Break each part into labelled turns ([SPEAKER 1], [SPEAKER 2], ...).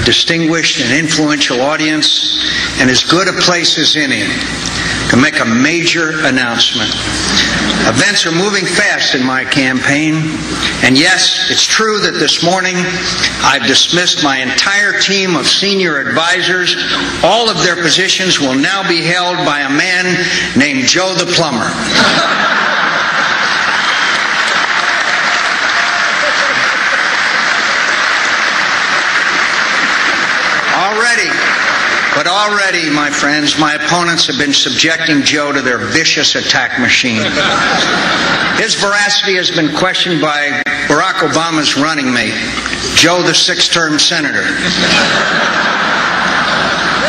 [SPEAKER 1] distinguished and influential audience and as good a place as any to make a major announcement. Events are moving fast in my campaign, and yes, it's true that this morning I've dismissed my entire team of senior advisors. All of their positions will now be held by a man named Joe the Plumber. Already, my friends, my opponents have been subjecting Joe to their vicious attack machine. His veracity has been questioned by Barack Obama's running mate, Joe the six-term senator.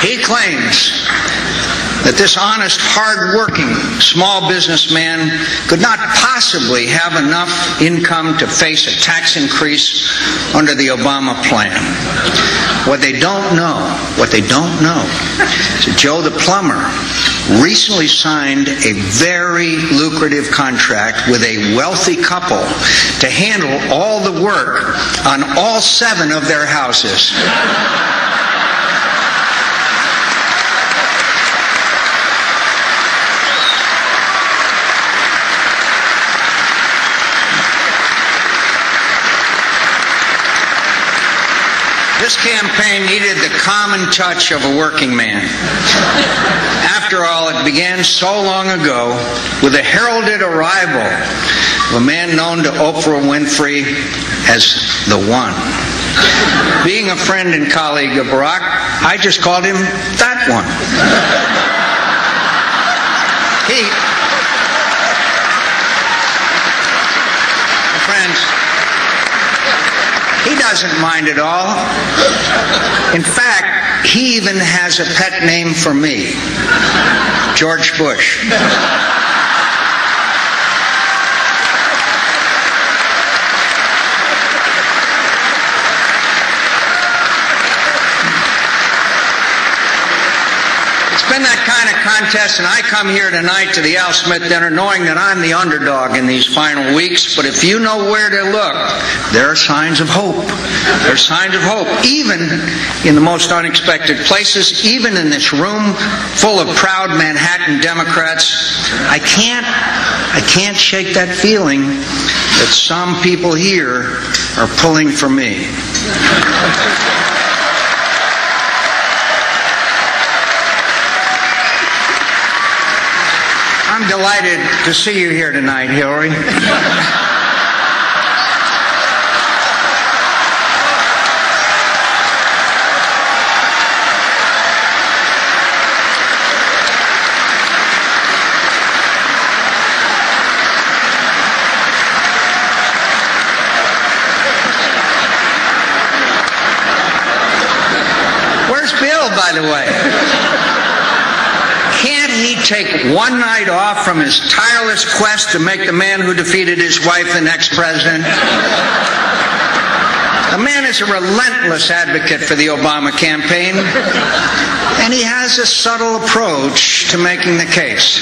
[SPEAKER 1] He claims that this honest, hard-working small businessman could not possibly have enough income to face a tax increase under the Obama plan. What they don't know is that Joe the Plumber recently signed a very lucrative contract with a wealthy couple to handle all the work on all 7 of their houses. This campaign needed the common touch of a working man. After all, it began so long ago with the heralded arrival of a man known to Oprah Winfrey as the One. Being a friend and colleague of Barack, I just called him that one. He doesn't mind at all. In fact, he even has a pet name for me, George Bush. Been that kind of contest, and I come here tonight to the Al Smith dinner knowing that I'm the underdog in these final weeks, but if you know where to look, there are signs of hope. There are signs of hope, even in the most unexpected places, even in this room full of proud Manhattan Democrats. I can't shake that feeling that some people here are pulling for me. I'm delighted to see you here tonight, Hillary. Where's Bill, by the way? Take one night off from his tireless quest to make the man who defeated his wife the next president? The man is a relentless advocate for the Obama campaign, and he has a subtle approach to making the case.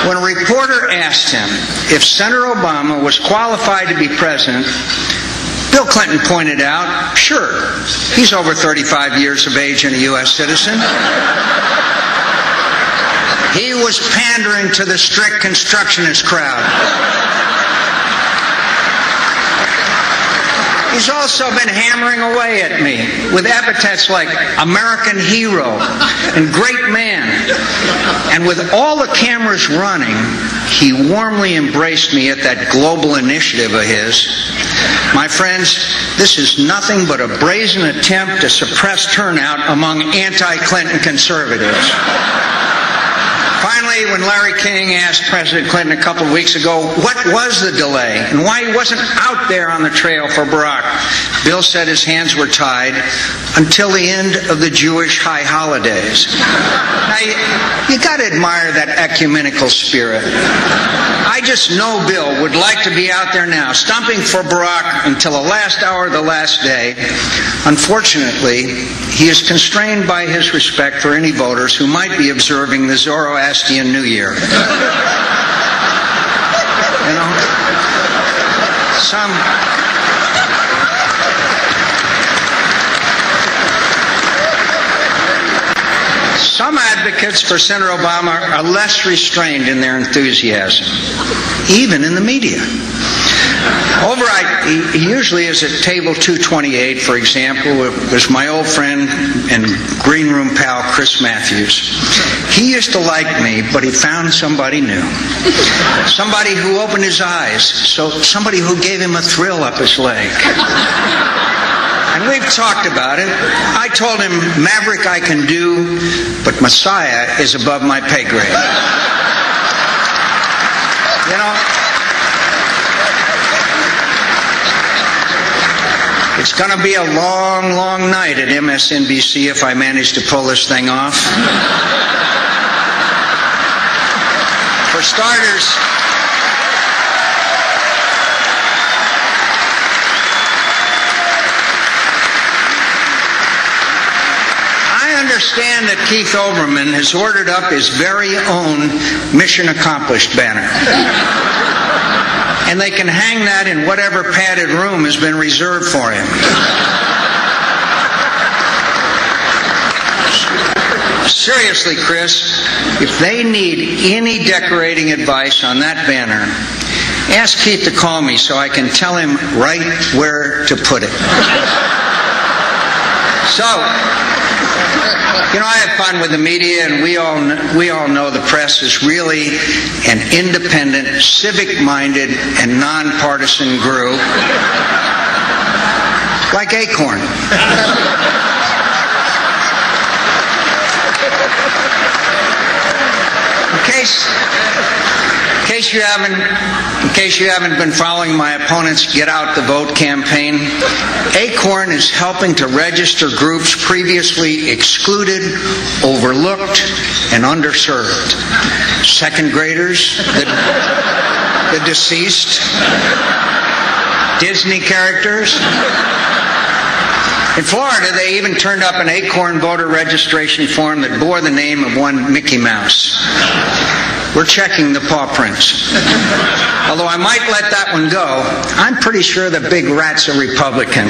[SPEAKER 1] When a reporter asked him if Senator Obama was qualified to be president, Bill Clinton pointed out, sure, he's over 35 years of age and a U.S. citizen. He was pandering to the strict constructionist crowd. He's also been hammering away at me with epithets like American hero and great man. And with all the cameras running, he warmly embraced me at that global initiative of his. My friends, this is nothing but a brazen attempt to suppress turnout among anti-Clinton conservatives. Finally, when Larry King asked President Clinton a couple of weeks ago what was the delay and why he wasn't out there on the trail for Barack, Bill said his hands were tied until the end of the Jewish high holidays. Now, you got to admire that ecumenical spirit. I just know Bill would like to be out there now, stumping for Barack until the last hour of the last day. Unfortunately, he is constrained by his respect for any voters who might be observing the Zoroastrian New Year. You know, advocates for Senator Obama are less restrained in their enthusiasm, even in the media. He usually is at table 228, for example. It was my old friend and green room pal, Chris Matthews. He used to like me, but he found somebody new. Somebody who opened his eyes, somebody who gave him a thrill up his leg. And we've talked about it. I told him, Maverick I can do, but Messiah is above my pay grade. You know, it's going to be a long, long night at MSNBC if I manage to pull this thing off. For starters, I understand that Keith Olbermann has ordered up his very own Mission Accomplished banner. And they can hang that in whatever padded room has been reserved for him. Seriously, Chris, if they need any decorating advice on that banner, ask Keith to call me so I can tell him right where to put it. So, you know, I have fun with the media, and we all know the press is really an independent, civic-minded, and nonpartisan group, like Acorn. In case you haven't been following my opponent's Get Out the Vote campaign, Acorn is helping to register groups previously excluded, overlooked, and underserved. Second graders, the deceased, Disney characters. In Florida, they even turned up an Acorn voter registration form that bore the name of one Mickey Mouse. We're checking the paw prints. Although I might let that one go, I'm pretty sure the big rat's a Republican.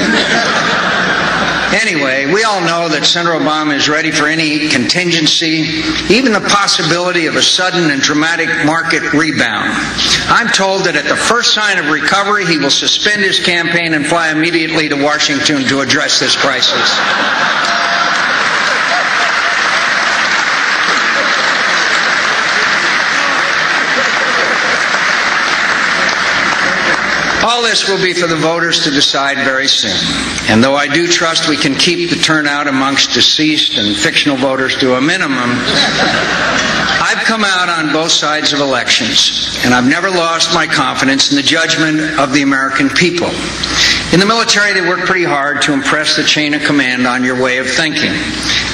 [SPEAKER 1] Anyway, we all know that Senator Obama is ready for any contingency, even the possibility of a sudden and dramatic market rebound. I'm told that at the first sign of recovery, he will suspend his campaign and fly immediately to Washington to address this crisis. All this will be for the voters to decide very soon. And though I do trust we can keep the turnout amongst deceased and fictional voters to a minimum, I've come out on both sides of elections, and I've never lost my confidence in the judgment of the American people. In the military, they work pretty hard to impress the chain of command on your way of thinking.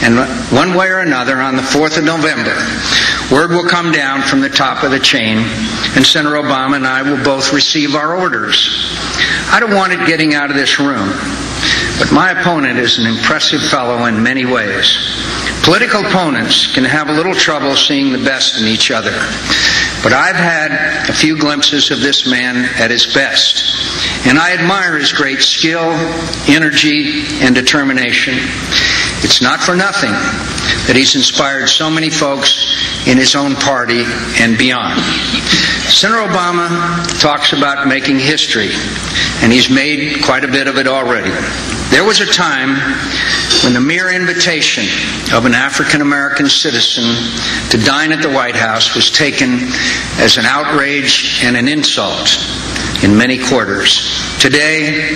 [SPEAKER 1] And one way or another, on the 4th of November, word will come down from the top of the chain, and Senator Obama and I will both receive our orders. I don't want it getting out of this room, but my opponent is an impressive fellow in many ways. Political opponents can have a little trouble seeing the best in each other, but I've had a few glimpses of this man at his best, and I admire his great skill, energy, and determination. It's not for nothing that he's inspired so many folks in his own party and beyond. Senator Obama talks about making history, and he's made quite a bit of it already. There was a time when the mere invitation of an African-American citizen to dine at the White House was taken as an outrage and an insult in many quarters. Today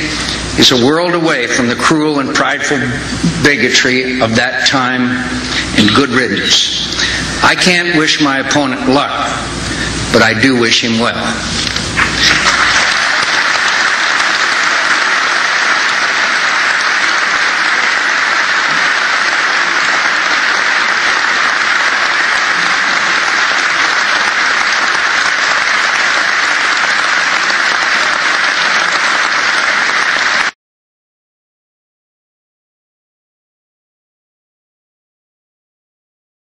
[SPEAKER 1] is a world away from the cruel and prideful bigotry of that time, and good riddance. I can't wish my opponent luck, but I do wish him well.